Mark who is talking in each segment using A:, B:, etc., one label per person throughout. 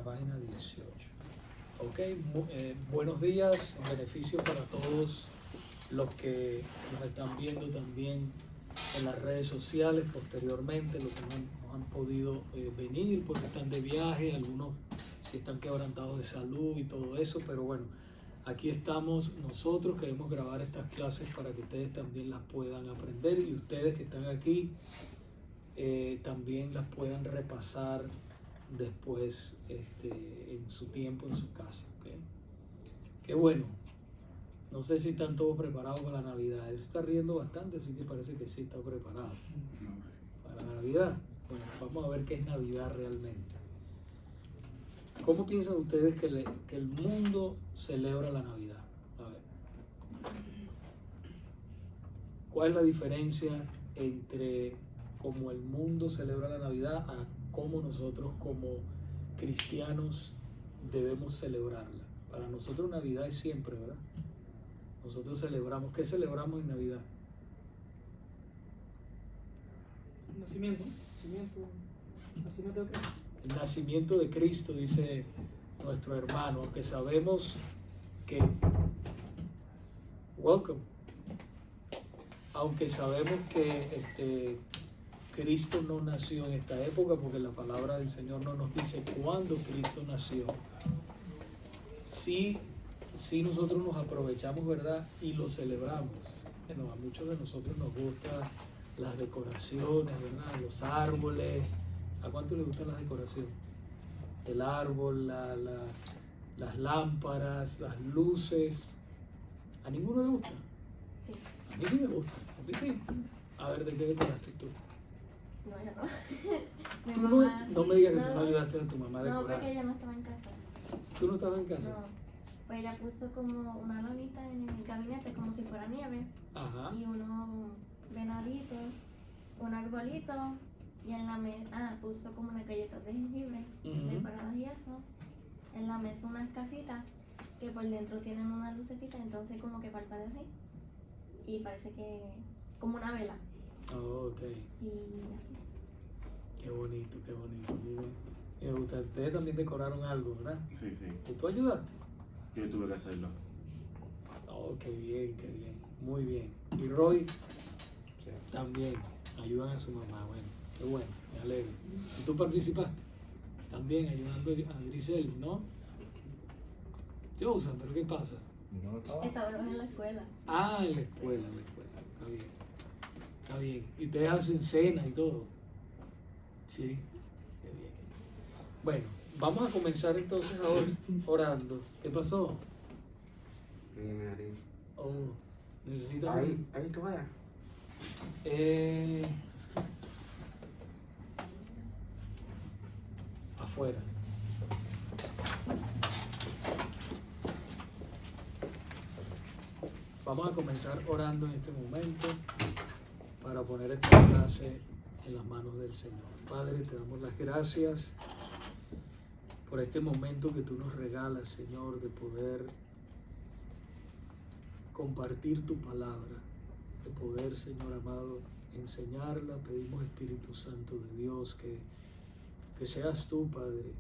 A: la página 18. Ok, buenos días, en beneficio para todos los que nos están viendo también en las redes sociales posteriormente, los que no han podido venir porque están de viaje, algunos si están quebrantados de salud y todo eso, pero bueno, aquí estamos nosotros, queremos grabar estas clases para que ustedes también las puedan aprender y ustedes que están aquí también las puedan repasar después en su tiempo, en su casa. ¿Okay? Qué bueno. No sé si están todos preparados para la Navidad. Él está riendo bastante, así que parece que sí está preparado para la Navidad. Bueno, vamos a ver qué es Navidad realmente. ¿Cómo piensan ustedes que el mundo celebra la Navidad? A ver. ¿Cuál es la diferencia entre cómo el mundo celebra la Navidad a cómo nosotros como cristianos debemos celebrarla? Para nosotros Navidad es siempre, ¿verdad? Nosotros celebramos. ¿Qué celebramos en Navidad?
B: Nacimiento de Cristo.
A: El nacimiento de Cristo, dice nuestro hermano, aunque sabemos que aunque sabemos que Cristo no nació en esta época, porque la palabra del Señor no nos dice cuándo Cristo nació. Sí nosotros nos aprovechamos, ¿verdad? Y lo celebramos. Bueno, a muchos de nosotros nos gustan las decoraciones, ¿verdad? Los árboles. ¿A cuánto les gustan las decoraciones? El árbol, las lámparas, las luces. ¿A ninguno le gusta?
C: Sí.
A: A mí sí me gusta. ¿A ti sí? A ver, ¿de qué decoraste tú?
C: No, yo no. Mi
A: Tú
C: mamá...
A: no me digas que tú no ayudaste a tu mamá a decorar.
C: No, porque ella no estaba en casa.
A: ¿Tú no estabas en casa?
C: No. Pues ella puso como una lonita en el gabinete como si fuera nieve.
A: Ajá.
C: Y unos venaditos, un arbolito. Y en la mesa puso como unas galletas de jengibre decoradas y eso. En la mesa unas casitas que por dentro tienen una lucecita, entonces como que parpadea así. Y parece que como una vela.
A: Oh, ok.
C: Y así.
A: Qué bonito, qué bonito. Me gusta. Ustedes también decoraron algo, ¿verdad?
D: Sí, sí.
A: ¿Y tú ayudaste?
D: Yo tuve que hacerlo.
A: Oh, qué bien, qué bien. Muy bien. ¿Y Roy?
E: Sí.
A: También. Ayudan a su mamá. Bueno, qué bueno. Me alegro. ¿Y tú participaste? También ayudando a Grisel, ¿no? Joseph, ¿pero qué pasa?
E: Yo no estaba.
C: Estábamos en la escuela.
A: Ah, en la escuela, Está bien. Está bien. Y ustedes hacen cena y todo. Sí. Qué bien. Bueno, vamos a comenzar entonces ahora orando. ¿Qué pasó?
E: Mi nariz.
A: Oh, necesito.
E: Ahí tú vayas.
A: Afuera. Vamos a comenzar orando en este momento para poner esta clase en las manos del Señor. Padre, te damos las gracias por este momento que tú nos regalas, Señor, de poder compartir tu palabra, de poder, Señor amado, enseñarla. Pedimos, Espíritu Santo de Dios, que seas tú, Padre,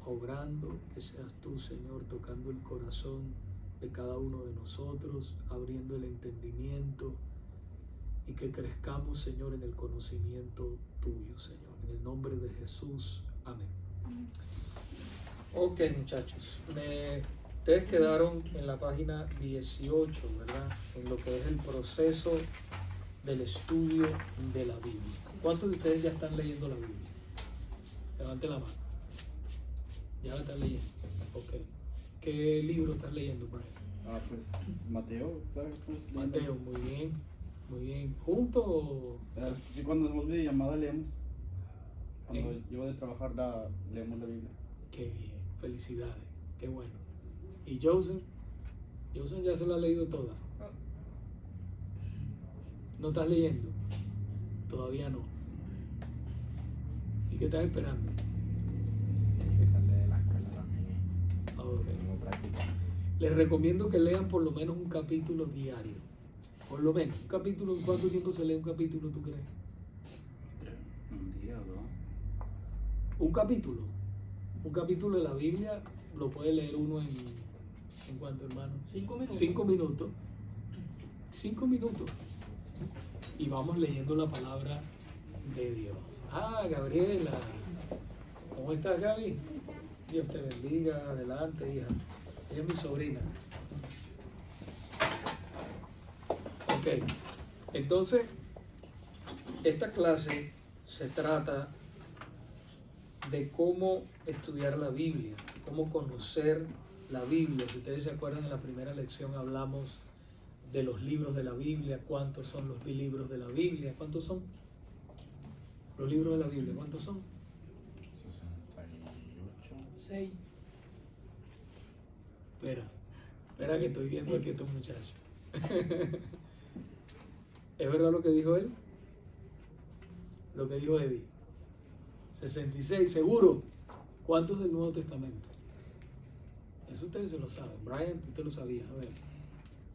A: obrando, que seas tú, Señor, tocando el corazón de cada uno de nosotros, abriendo el entendimiento y que crezcamos, Señor, en el conocimiento tuyo, Señor. En el nombre de Jesús. Amén. Ok, muchachos. Ustedes quedaron en la página 18, ¿verdad? En lo que es el proceso del estudio de la Biblia. ¿Cuántos de ustedes ya están leyendo la Biblia? Levanten la mano. ¿Ya la están leyendo? Ok. ¿Qué libro estás leyendo, Brian?
F: Pues Mateo, claro,
A: Mateo, muy bien. Muy bien. ¿Juntos o...?
F: Sí, cuando nos de llamada leemos. Cuando
A: ¿Eh?
F: llevo de trabajar leemos la Biblia.
A: Qué bien. Felicidades. Qué bueno. ¿Y Joseph? Joseph ya se la ha leído toda. ¿No estás leyendo? Todavía no. ¿Y qué estás esperando?
E: Que tal de la escuela también.
A: Ok.
E: Tengo práctica.
A: Les recomiendo que lean por lo menos un capítulo diario. Por lo menos. Un capítulo. ¿En cuánto tiempo se lee un capítulo, tú crees?
D: Un día o dos.
A: Un capítulo. Un capítulo de la Biblia lo puede leer uno ¿en cuánto, hermano?
B: 5 minutos.
A: 5 minutos. 5 minutos. Y vamos leyendo la palabra de Dios. Ah, Gabriela. ¿Cómo estás, Gaby? Dios te bendiga. Adelante, hija. Ella es mi sobrina. Ok. Entonces, esta clase se trata de cómo estudiar la Biblia, cómo conocer la Biblia. Si ustedes se acuerdan, en la primera lección hablamos de los libros de la Biblia. ¿Cuántos son los libros de la Biblia? ¿Cuántos son? Los libros de la Biblia, ¿cuántos son?
E: 68.
B: 6.
A: Espera que estoy viendo aquí a estos muchachos. ¿Es verdad lo que dijo él? Lo que dijo Eddie. 66, seguro. ¿Cuántos del Nuevo Testamento? Eso ustedes se lo saben. Brian, tú te lo sabías. A ver.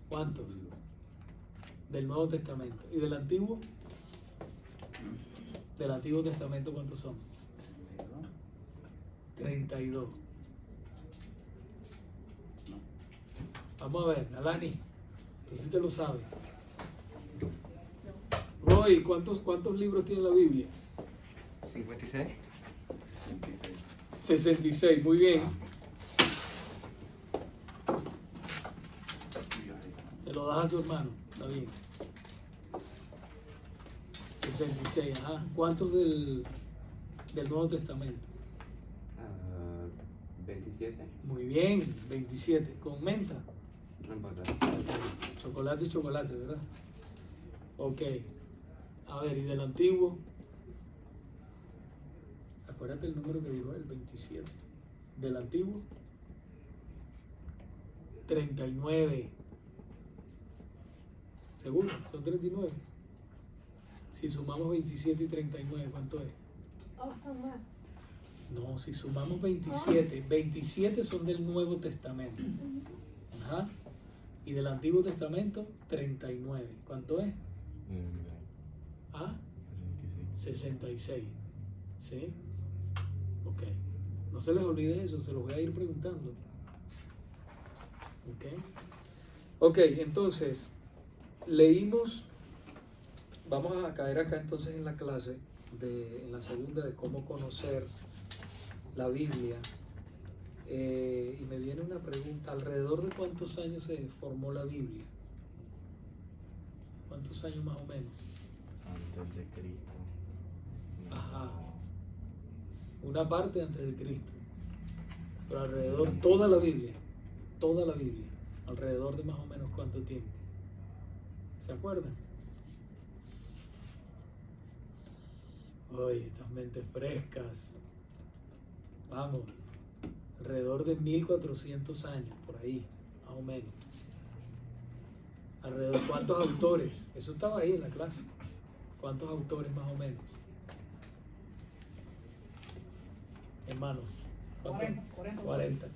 A: ¿Cuántos? Del Nuevo Testamento. ¿Y del Antiguo? Del Antiguo Testamento, ¿cuántos son? 32. Vamos a ver, Alani. Tú sí te lo sabes. Roy, ¿cuántos libros tiene la Biblia?
E: 56.
A: 66, muy bien. Se lo das a tu hermano, está bien. 66, ajá. ¿Cuántos del Nuevo Testamento?
E: 27.
A: Muy bien, 27. Con menta.
E: No importa.
A: Chocolate y chocolate, ¿verdad? Ok. A ver, ¿y del Antiguo? Acuérdate el número que dijo él, 27. ¿Del Antiguo? 39. ¿Seguro? ¿Son 39? Si sumamos 27 y 39, ¿cuánto es?
C: Oh, son más.
A: No, si sumamos 27, 27 son del Nuevo Testamento. Ajá. Y del Antiguo Testamento, 39. ¿Cuánto es? ¿Ah? 66. ¿Sí? Ok. No se les olvide eso, se los voy a ir preguntando. Ok, entonces, leímos, vamos a caer acá entonces en la clase, en la segunda, de cómo conocer la Biblia. Y me viene una pregunta: ¿alrededor de cuántos años se formó la Biblia? ¿Cuántos años más o menos?
E: Antes de Cristo.
A: Ajá. Una parte antes de Cristo. Pero alrededor, toda la Biblia, alrededor de más o menos cuánto tiempo. ¿Se acuerdan? Ay, estas mentes frescas. Vamos, alrededor de 1400 años, por ahí, más o menos. Alrededor, ¿cuántos autores? Eso estaba ahí en la clase. ¿Cuántos autores más o menos? Hermano, ¿cuántos? 40.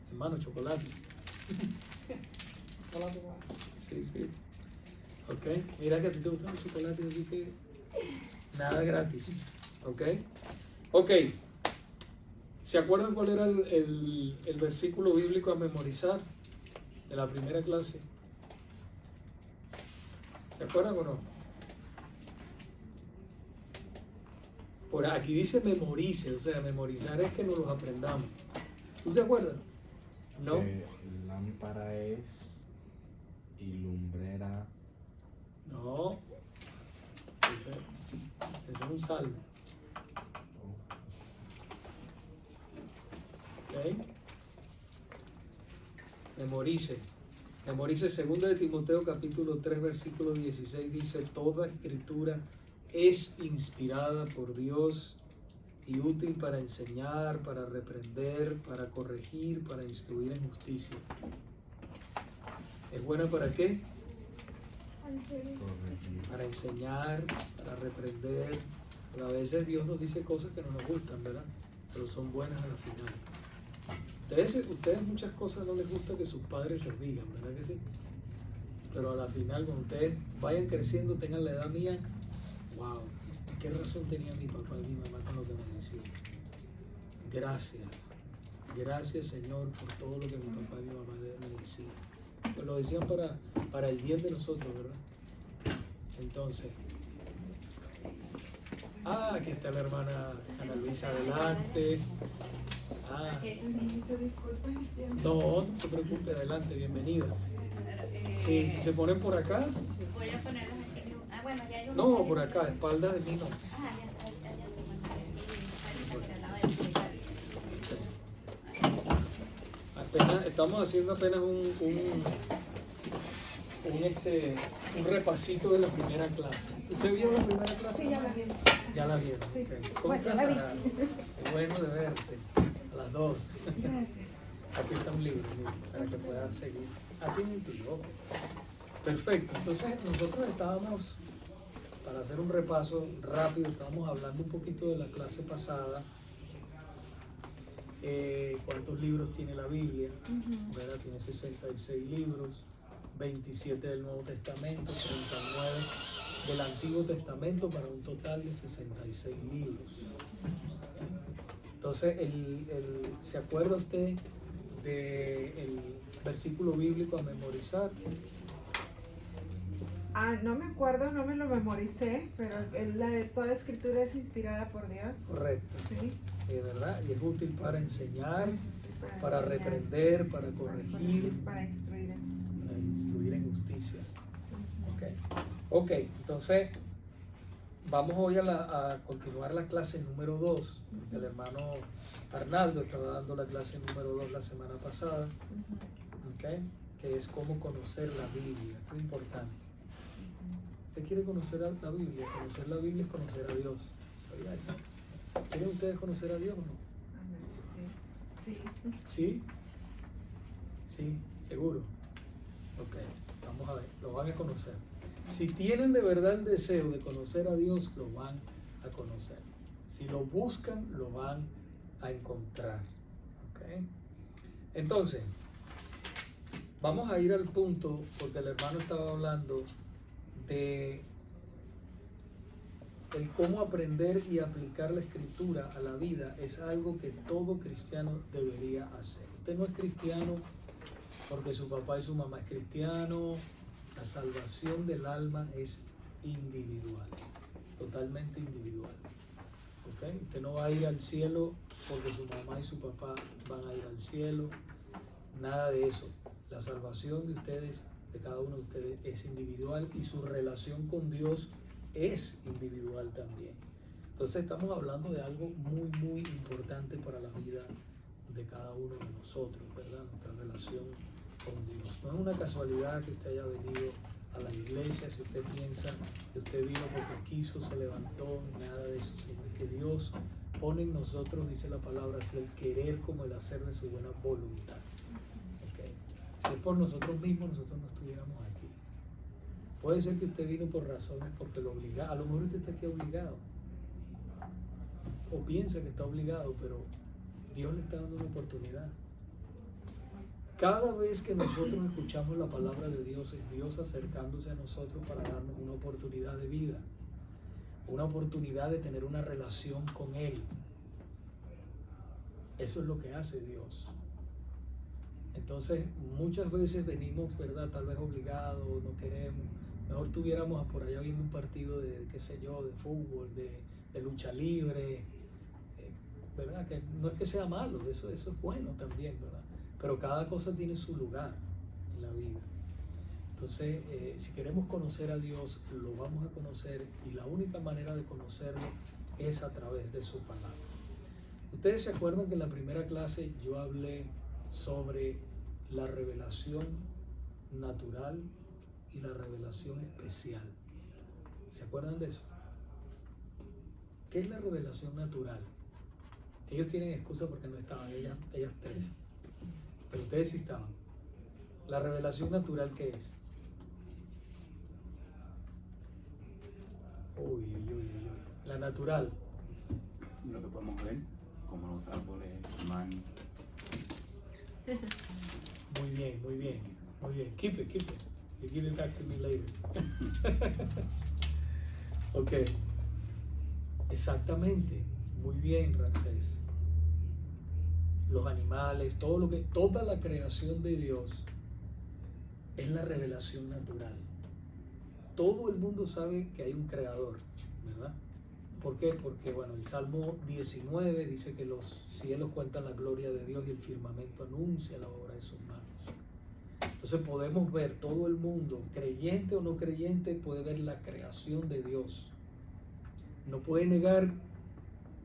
A: Hermano, chocolate.
B: Chocolate.
A: Sí. Ok, mira que a ti te gustan los chocolates, así que nada gratis. Ok. ¿Se acuerdan cuál era el versículo bíblico a memorizar de la primera clase? ¿Se acuerdan o no? Por aquí dice memorice, o sea, memorizar es que nos los aprendamos. ¿Tú te acuerdas? ¿No?
E: Lámpara es y lumbrera.
A: No. Ese es un salmo. Ok. Memorice. Memorice 2 de Timoteo capítulo 3 versículo 16, dice: toda escritura es inspirada por Dios y útil para enseñar, para reprender, para corregir, para instruir en justicia. ¿Es buena para qué? Para enseñar, para reprender. Pero a veces Dios nos dice cosas que no nos gustan, ¿verdad? Pero son buenas a la final. Ustedes muchas cosas no les gusta que sus padres les digan, ¿verdad que sí? Pero a la final, cuando ustedes vayan creciendo, tengan la edad mía, wow, ¿qué razón tenía mi papá y mi mamá con lo que me decían? Gracias. Gracias, Señor, por todo lo que mi papá y mi mamá me decían. Pues lo decían para el bien de nosotros, ¿verdad? Entonces, aquí está la hermana Ana Luisa adelante. No se preocupe, adelante, bienvenidas. Sí, si se ponen por acá.
C: Voy a ponerlos aquí. Bueno, ya hay uno.
A: No, por acá, espalda de mí no. Estamos haciendo apenas un repasito de la primera clase. ¿Usted vio la primera clase?
D: Sí, ya la vi.
A: Ya la vieron.
D: Sí.
A: Okay. ¿Cómo
D: Bueno,
A: estás,
D: la vi.
A: Sara? Qué bueno de verte. A las 2.
D: Gracias.
A: Aquí está un libro, mira, para que puedas seguir. Aquí en tuyo. Ok. Perfecto. Entonces, nosotros estábamos, para hacer un repaso rápido, estábamos hablando un poquito de la clase pasada. ¿Cuántos libros tiene la Biblia? ¿Verdad? Tiene 66 libros, 27 del Nuevo Testamento, 39 del Antiguo Testamento, para un total de 66 libros. Entonces, ¿se acuerda usted del versículo bíblico a memorizar?
D: No me acuerdo, no me lo memoricé, pero toda escritura es inspirada por Dios.
A: Correcto.
D: Sí.
A: ¿Verdad? Y es útil para enseñar, para
D: enseñar,
A: reprender, para corregir,
D: para instruir en justicia.
A: para instruir en justicia. Ok, entonces vamos hoy a continuar la clase número 2. El hermano Arnaldo estaba dando la clase número 2 la semana pasada, okay, que es cómo conocer la Biblia. Esto es importante. ¿Usted quiere conocer la Biblia? Conocer la Biblia es conocer a Dios. ¿Sabía eso? ¿Quieren ustedes conocer a Dios o no?
D: Sí.
A: ¿Sí? Sí, seguro. Ok, vamos a ver, lo van a conocer. Si tienen de verdad el deseo de conocer a Dios, lo van a conocer. Si lo buscan, lo van a encontrar. Ok. Entonces, vamos a ir al punto, porque el hermano estaba hablando de el cómo aprender y aplicar la escritura a la vida. Es algo que todo cristiano debería hacer. Usted no es cristiano porque su papá y su mamá es cristiano. La salvación del alma es individual, totalmente individual. ¿Okay? Usted no va a ir al cielo porque su mamá y su papá van a ir al cielo. Nada de eso. La salvación de ustedes, de cada uno de ustedes, es individual, y su relación con Dios es individual también. Entonces estamos hablando de algo muy, muy importante para la vida de cada uno de nosotros, ¿verdad? Nuestra relación con Dios. No es una casualidad que usted haya venido a la iglesia, si usted piensa que usted vino porque quiso, se levantó, nada de eso, sino que Dios pone en nosotros, dice la palabra así, el querer como el hacer de su buena voluntad. ¿Okay? Si es por nosotros mismos, nosotros no estuviéramos aquí. Puede ser que usted vino por razones porque lo obliga. A lo mejor usted está aquí obligado. O piensa que está obligado, pero Dios le está dando una oportunidad. Cada vez que nosotros escuchamos la palabra de Dios, es Dios acercándose a nosotros para darnos una oportunidad de vida. Una oportunidad de tener una relación con Él. Eso es lo que hace Dios. Entonces, muchas veces venimos, ¿verdad? Tal vez obligados, no queremos. Mejor tuviéramos por allá viendo un partido de, qué sé yo, de fútbol, de lucha libre, ¿verdad? Que no es que sea malo, eso es bueno también, ¿verdad? Pero cada cosa tiene su lugar en la vida. Entonces, si queremos conocer a Dios, lo vamos a conocer, y la única manera de conocerlo es a través de su palabra. Ustedes se acuerdan que en la primera clase yo hablé sobre la revelación natural y la revelación especial. ¿Se acuerdan de eso? ¿Qué es la revelación natural? Ellos tienen excusa porque no estaban, ellas tres, pero ustedes sí estaban. La revelación natural, ¿qué es? Uy. La natural.
E: Lo que podemos ver, como los árboles, el mar.
A: Muy bien. Keep it. You give it back to me later. Ok. Exactamente, muy bien, Ramsés. Los animales, toda la creación de Dios es la revelación natural. Todo el mundo sabe que hay un creador, ¿verdad? ¿Por qué? Porque, bueno, el Salmo 19 dice que los cielos cuentan la gloria de Dios y el firmamento anuncia la obra de sus manos. Entonces podemos ver, todo el mundo, creyente o no creyente, puede ver la creación de Dios. No puede negar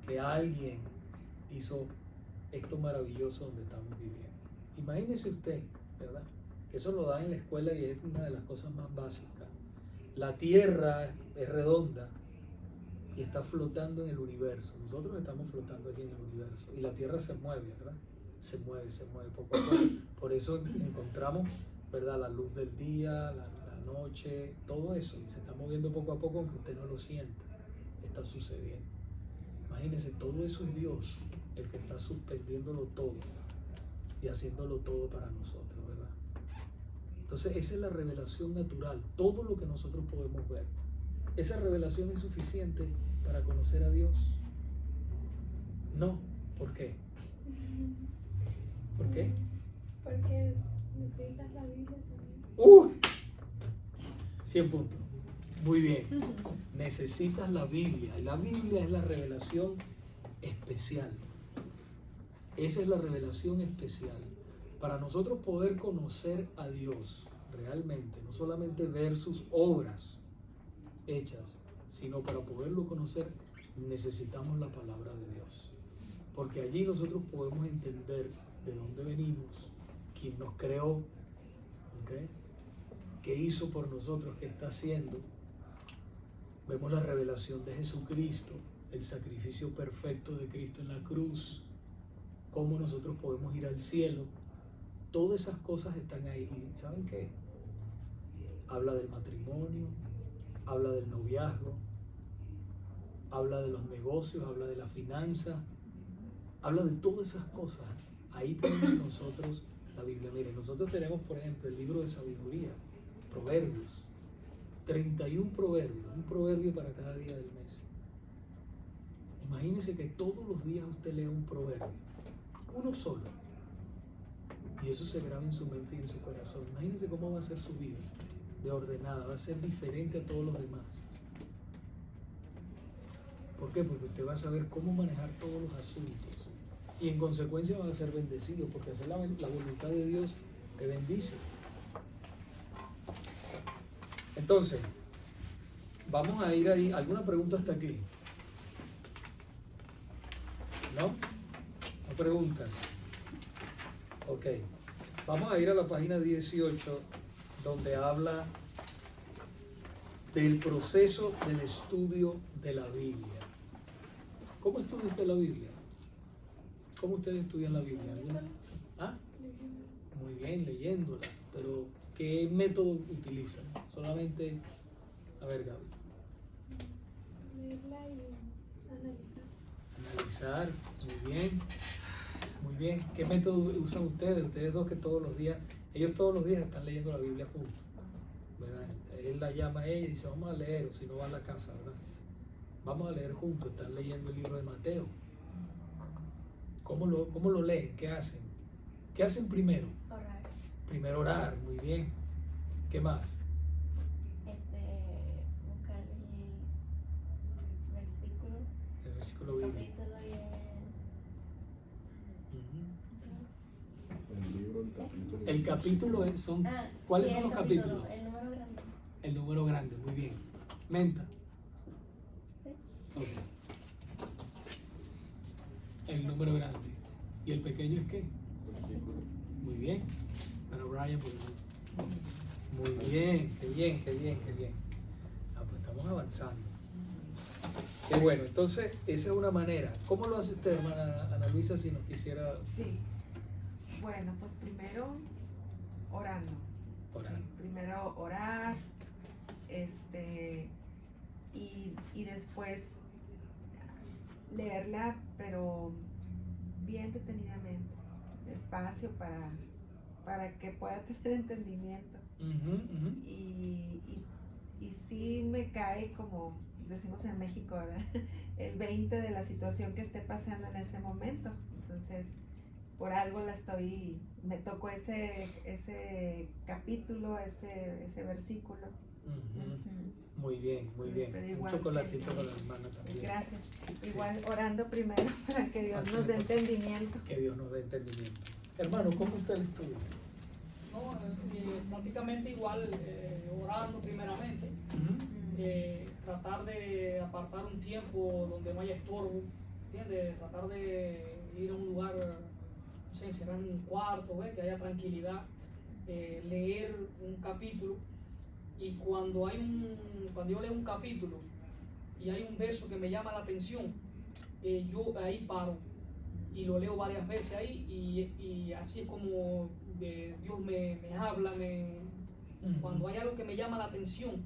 A: que alguien hizo esto maravilloso donde estamos viviendo. Imagínese usted, ¿verdad? Que eso lo dan en la escuela y es una de las cosas más básicas. La Tierra es redonda y está flotando en el universo. Nosotros estamos flotando aquí en el universo y la Tierra se mueve, ¿verdad? Se mueve poco a poco. Por eso encontramos, ¿verdad? La luz del día, la noche, todo eso. Y se está moviendo poco a poco aunque usted no lo sienta. Está sucediendo. Imagínense, todo eso es Dios, el que está suspendiéndolo todo y haciéndolo todo para nosotros, ¿verdad? Entonces esa es la revelación natural, todo lo que nosotros podemos ver. ¿Esa revelación es suficiente para conocer a Dios? No. ¿Por qué? ¿Por qué?
G: Porque necesitas la Biblia también.
A: 100 puntos. Muy bien. Necesitas la Biblia. Y la Biblia es la revelación especial. Esa es la revelación especial. Para nosotros poder conocer a Dios realmente, no solamente ver sus obras hechas, sino para poderlo conocer necesitamos la palabra de Dios. Porque allí nosotros podemos entender de dónde venimos, quién nos creó, ¿okay? Qué hizo por nosotros, qué está haciendo. Vemos la revelación de Jesucristo, el sacrificio perfecto de Cristo en la cruz, cómo nosotros podemos ir al cielo. Todas esas cosas están ahí. ¿Y saben qué? Habla del matrimonio, habla del noviazgo, habla de los negocios, habla de la finanza, habla de todas esas cosas. Ahí tenemos nosotros la Biblia. Miren, nosotros tenemos, por ejemplo, el libro de sabiduría, Proverbios, 31 proverbios, un proverbio para cada día del mes. Imagínense que todos los días usted lea un proverbio, uno solo, y eso se graba en su mente y en su corazón. Imagínense cómo va a ser su vida, de ordenada, va a ser diferente a todos los demás. ¿Por qué? Porque usted va a saber cómo manejar todos los asuntos y en consecuencia va a ser bendecido, porque hacer la voluntad de Dios te bendice. Entonces, vamos a ir ahí. ¿Alguna pregunta hasta aquí? ¿No? ¿No preguntas? Ok. Vamos a ir a la página 18, donde habla del proceso del estudio de la Biblia. ¿Cómo estudia usted la Biblia? ¿Cómo ustedes estudian la Biblia? ¿Ah? Muy bien, leyéndola. Pero, ¿qué método utilizan? Solamente, a ver, Gaby.
G: Leerla y analizar.
A: Analizar, muy bien. Muy bien. ¿Qué método usan ustedes? Ustedes dos que todos los días, ellos todos los días están leyendo la Biblia juntos, ¿verdad? Él la llama a ella y dice, vamos a leer, o si no va a la casa, ¿verdad? Vamos a leer juntos, están leyendo el libro de Mateo. ¿Cómo lo leen? ¿Qué hacen? ¿Qué hacen primero?
C: Orar.
A: Primero orar, muy bien. ¿Qué más?
C: Buscar el versículo,
A: El versículo bíblico.
C: capítulo y
A: Ujú.
F: El libro, el capítulo.
A: El capítulo son... ¿Cuáles
C: y
A: son
C: el
A: los
C: capítulo,
A: capítulos?
C: El número grande.
A: El número grande, muy bien. Menta.
C: ¿Sí?
A: Ok. El número grande. ¿Y el pequeño es qué?
F: Versículo.
A: Muy bien. Para Brian, pues, muy bien, qué bien, qué bien, qué bien. Ah, pues estamos avanzando. Qué bueno, entonces esa es una manera. ¿Cómo lo hace usted, hermana Ana Luisa, si nos quisiera
D: Sí. Bueno, pues primero orando.
A: orar?
D: Sí, primero orar, y después leerla, pero bien detenidamente, despacio para que pueda tener entendimiento.
A: Ujú, ujú.
D: Y sí me cae como decimos en México, ¿verdad? El 20 de la situación que esté pasando en ese momento. Entonces, por algo me tocó ese capítulo, ese versículo.
A: Muy bien, muy bien.
D: Pero
A: Un
D: igual
A: chocolatito
D: que-
A: para la hermana también.
D: Gracias.
A: Sí.
D: Igual orando primero para que Dios
A: Así
D: nos dé
A: es.
D: entendimiento.
A: Que Dios nos dé entendimiento. Hermano, ¿cómo usted lo estudia?
B: No, prácticamente igual, orando primeramente, tratar de apartar un tiempo donde no haya estorbo, ¿entiendes? Tratar de ir a un lugar, no sé, encerrar en un cuarto, ¿ves? Que haya tranquilidad, leer un capítulo, y cuando yo leo un capítulo y hay un verso que me llama la atención, yo ahí paro y lo leo varias veces ahí, y así es como Dios me habla. Cuando hay algo que me llama la atención,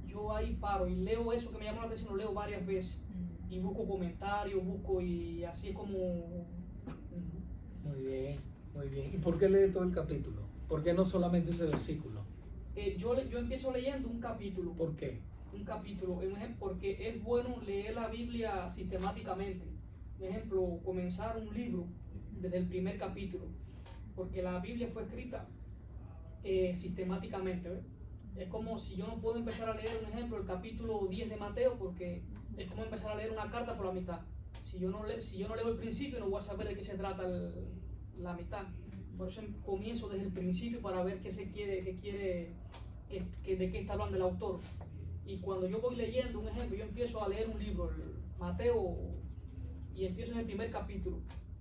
B: yo ahí paro y leo eso que me llama la atención, lo leo varias veces y busco comentarios, y así es como...
A: Muy bien, muy bien. ¿Y por qué lee todo el capítulo? ¿Por qué no solamente ese versículo?
B: Yo empiezo leyendo un capítulo.
A: ¿Por qué?
B: Un capítulo, porque es bueno leer la Biblia sistemáticamente. Por ejemplo, comenzar un libro desde el primer capítulo, porque la Biblia fue escrita sistemáticamente, ¿ves? Es como si yo no puedo empezar a leer, un ejemplo, el capítulo 10 de Mateo, porque es como empezar a leer una carta por la mitad. Si yo no leo el principio, no voy a saber de qué se trata la mitad. Por eso comienzo desde el principio para ver de qué está hablando el autor. Y cuando yo voy leyendo, un ejemplo, yo empiezo a leer un libro, Mateo, y empiezo en el primer capítulo.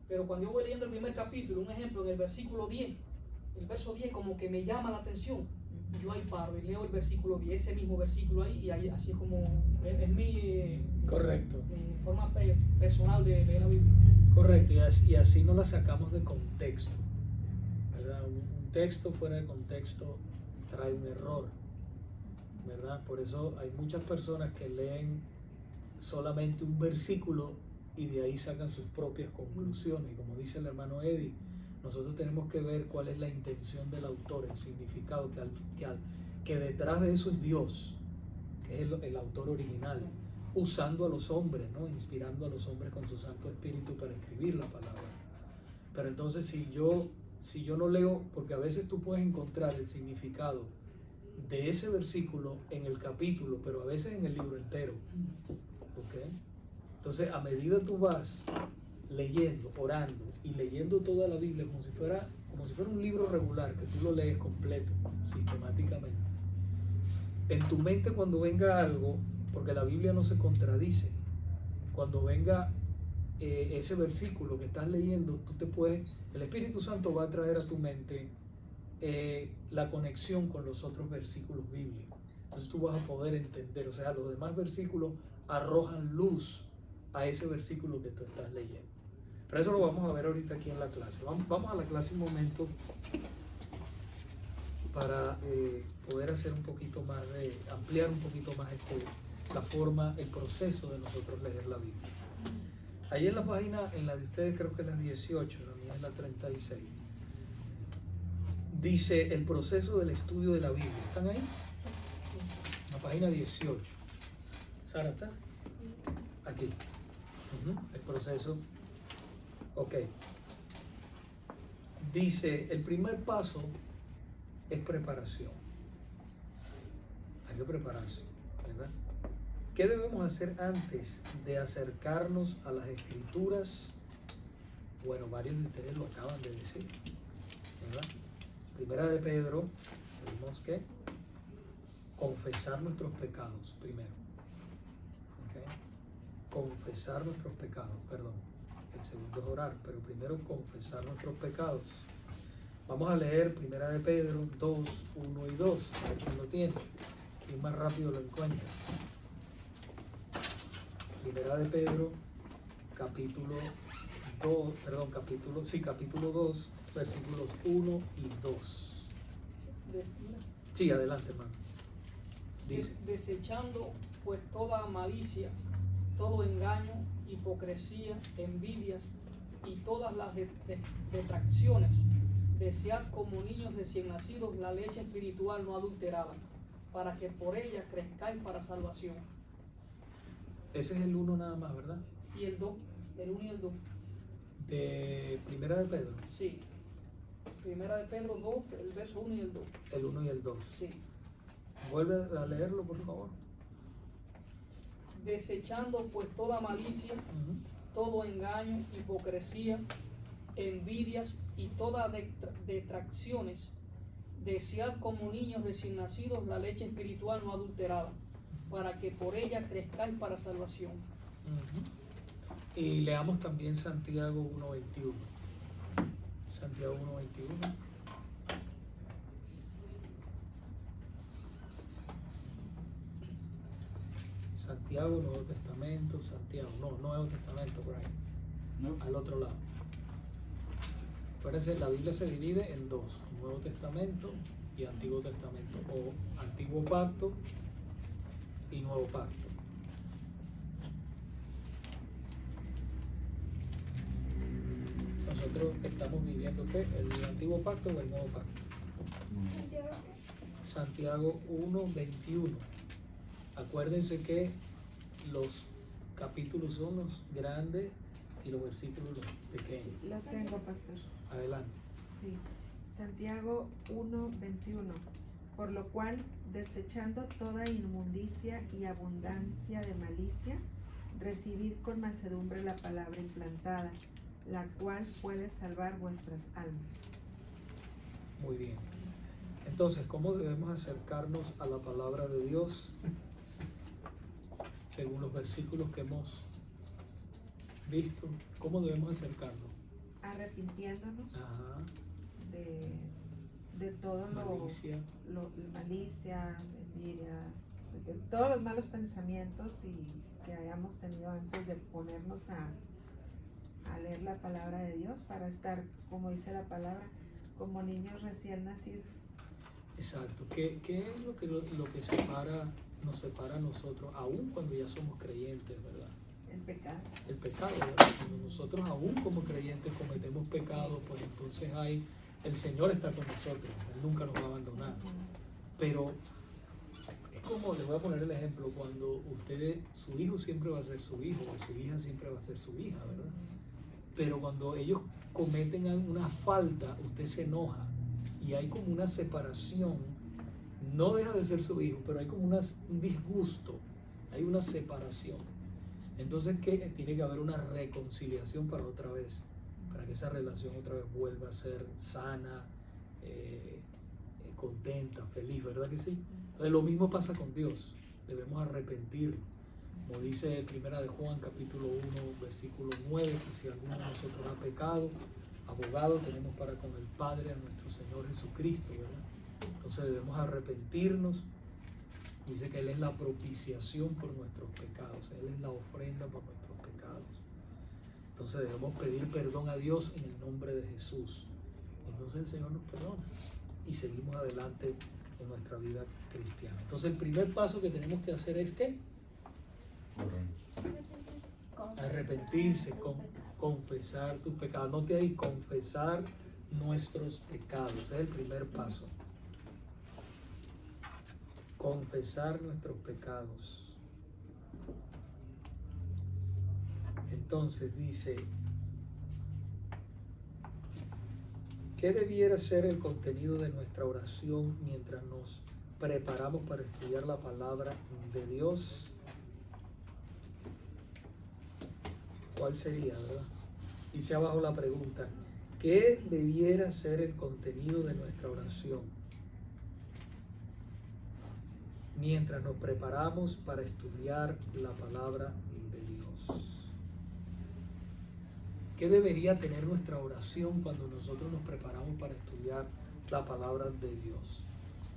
B: Pero cuando yo voy leyendo el primer capítulo, un ejemplo, en el versículo 10, el verso 10 como que me llama la atención, yo ahí paro y leo el versículo 10, ese mismo versículo ahí, y ahí, así es como es mi
A: Correcto.
B: forma personal de leer la Biblia.
A: Correcto, y así no la sacamos de contexto, ¿verdad? Un texto fuera de contexto trae un error, ¿verdad? Por eso hay muchas personas que leen solamente un versículo y de ahí sacan sus propias conclusiones. Y como dice el hermano Eddie, nosotros tenemos que ver cuál es la intención del autor, el significado, que detrás de eso es Dios, que es el autor original, usando a los hombres, ¿no? Inspirando a los hombres con su Santo Espíritu para escribir la palabra. Pero entonces si yo no leo, porque a veces tú puedes encontrar el significado de ese versículo en el capítulo, pero a veces en el libro entero, ¿ok? Entonces a medida tú vas leyendo, orando y leyendo toda la Biblia como si fuera un libro regular, que tú lo lees completo, sistemáticamente, en tu mente cuando venga algo, porque la Biblia no se contradice, cuando venga ese versículo que estás leyendo, el Espíritu Santo va a traer a tu mente la conexión con los otros versículos bíblicos. Entonces tú vas a poder entender, o sea, los demás versículos arrojan luz a ese versículo que tú estás leyendo. Pero eso lo vamos a ver ahorita aquí en la clase. Vamos a la clase un momento para poder hacer un poquito más, ampliar un poquito más la forma, el proceso de nosotros leer la Biblia. Ahí en la página, en la de ustedes creo que es la 18, la mía es la 36. Dice el proceso del estudio de la Biblia. ¿Están ahí? La página 18. ¿Sara está? Aquí. El proceso. Ok. Dice, el primer paso es preparación. Hay que prepararse, ¿verdad? ¿Qué debemos hacer antes de acercarnos a las Escrituras? Bueno, varios de ustedes lo acaban de decir, ¿verdad? Primera de Pedro, tenemos que confesar nuestros pecados primero. ¿Okay? Confesar nuestros pecados, perdón. El segundo es orar, pero primero confesar nuestros pecados. Vamos a leer Primera de Pedro 2, 1 y 2, a ver quién lo tiene, quién más rápido lo encuentra. Primera de Pedro, capítulo 2, versículos 1 y 2. Sí, adelante, hermano. Dice,
B: Desechando pues toda malicia, todo engaño, hipocresía, envidias y todas las detracciones, desead como niños recién nacidos la leche espiritual no adulterada, para que por ella crezcáis para salvación.
A: Ese es el 1 nada más, ¿verdad?
B: Y el 2, el 1 y el 2.
A: De Primera de Pedro.
B: Sí. Primera de Pedro 2, el verso 1 y el 2.
A: El 1 y el 2.
B: Sí.
A: Vuelve a leerlo, por favor.
B: Desechando pues toda malicia, todo engaño, hipocresía, envidias y todas detracciones, desead como niños recién nacidos la leche espiritual no adulterada, para que por ella crezcáis para salvación.
A: Y leamos también Santiago 1:21. Santiago 1:21. Santiago, Nuevo Testamento, Santiago, no, Nuevo Testamento, por ahí,
F: No.
A: al otro lado. Acuérdense, la Biblia se divide en dos, Nuevo Testamento y Antiguo Testamento, o Antiguo Pacto y Nuevo Pacto. Nosotros estamos viviendo ¿qué? ¿El Antiguo Pacto o el Nuevo Pacto? Santiago 1:21. Acuérdense que los capítulos son los grandes y los versículos los pequeños.
D: Lo tengo, pastor.
A: Adelante.
D: Sí. Santiago 1:21. Por lo cual, desechando toda inmundicia y abundancia de malicia, recibid con mansedumbre la palabra implantada, la cual puede salvar vuestras almas.
A: Muy bien. Entonces, ¿cómo debemos acercarnos a la palabra de Dios? Según los versículos que hemos visto, ¿cómo debemos acercarnos?
D: Arrepintiéndonos
A: Ajá.
D: de todo
A: Malicia.
D: malicia, envidia, de todos los malos pensamientos que hayamos tenido antes de ponernos a leer la palabra de Dios, para estar, como dice la palabra, como niños recién nacidos.
A: Exacto. ¿Qué es lo que nos separa a nosotros, aún cuando ya somos creyentes, verdad?
D: El pecado.
A: El pecado, ¿verdad? Cuando nosotros aún como creyentes cometemos pecados, pues entonces el Señor está con nosotros, Él nunca nos va a abandonar. Pero es como, les voy a poner el ejemplo, cuando su hijo siempre va a ser su hijo, o su hija siempre va a ser su hija, ¿verdad? Pero cuando ellos cometen una falta, usted se enoja y hay como una separación. No deja de ser su hijo, pero hay como un disgusto, hay una separación. Entonces, ¿qué? Tiene que haber una reconciliación para que esa relación otra vez vuelva a ser sana, contenta, feliz, ¿verdad que sí? Entonces, lo mismo pasa con Dios. Debemos arrepentirnos. Como dice Primera de Juan, capítulo 1, versículo 9, que si alguno de nosotros ha pecado, abogado tenemos para con el Padre a nuestro Señor Jesucristo, ¿verdad? Entonces debemos arrepentirnos. Dice que Él es la propiciación por nuestros pecados, Él es la ofrenda por nuestros pecados. Entonces debemos pedir perdón a Dios en el nombre de Jesús. Entonces el Señor nos perdona y seguimos adelante en nuestra vida cristiana. Entonces el primer paso que tenemos que hacer es ¿qué? Arrepentirse, confesar tus pecados. No te hay confesar nuestros pecados. Ese es el primer paso. Confesar nuestros pecados. Entonces dice, ¿qué debiera ser el contenido de nuestra oración mientras nos preparamos para estudiar la palabra de Dios? ¿Cuál sería, verdad? Dice abajo la pregunta, ¿qué debiera ser el contenido de nuestra oración mientras nos preparamos para estudiar la palabra de Dios? ¿Qué debería tener nuestra oración cuando nosotros nos preparamos para estudiar la palabra de Dios?